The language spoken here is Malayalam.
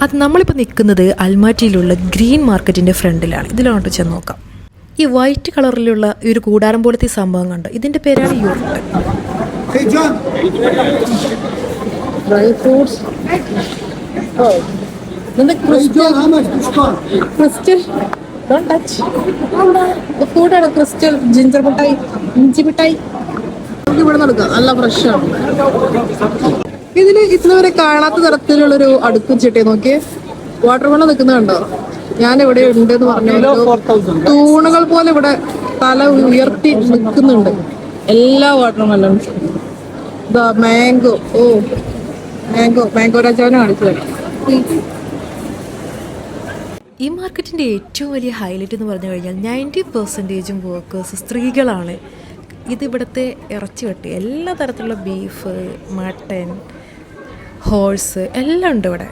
അത് നമ്മളിപ്പോൾ നിൽക്കുന്നത് അൽമാറ്റിയിലുള്ള ഗ്രീൻ മാർക്കറ്റിൻ്റെ ഫ്രണ്ടിലാണ്. ഇതിലോട്ട് ചെന്ന് നോക്കാം. ഈ വൈറ്റ് കളറിലുള്ള ഈ ഒരു കൂടാരം പോലത്തെ സംഭവം കണ്ട് ഇതിൻ്റെ പേരാണ് യൂർട്ട്. Dry fruits, crystal, don't touch. ഫ്രൂട്ടാണ് ക്രിസ്റ്റൽ, ജിഞ്ചർ മിഠായി, ഇഞ്ചി മിഠായി. നമുക്ക് ഇവിടെ നടക്കാം, നല്ല ഫ്രഷാണ്. ഇതിൽ ഇതുവരെ കാണാത്ത തരത്തിലുള്ളൊരു അടുക്കും ചിട്ടയെ നോക്കിയേ. വാട്ടർ മെലൺ നിൽക്കുന്നുണ്ടോ? ഞാൻ ഇവിടെ ഉണ്ടെന്ന് പറഞ്ഞു. തൂണുകൾ പോലെ ഇവിടെ തല ഉയർത്തി നിൽക്കുന്നുണ്ട് എല്ലാ വാട്ടർ മെലൺസും. ഇതാ മാംഗോ. മാംഗോ രാജാവിനെ കാണിച്ചു തരാം. ഈ മാർക്കറ്റിൻ്റെ ഏറ്റവും വലിയ ഹൈലൈറ്റ് എന്ന് പറഞ്ഞു കഴിഞ്ഞാൽ 90% വർക്കേഴ്സ് സ്ത്രീകളാണ്. ഇതിവിടുത്തെ ഇറച്ചി വെട്ടി എല്ലാ തരത്തിലുള്ള ബീഫ്, മട്ടൻ, ഹോഴ്സ് എല്ലാം ഉണ്ട് ഇവിടെ.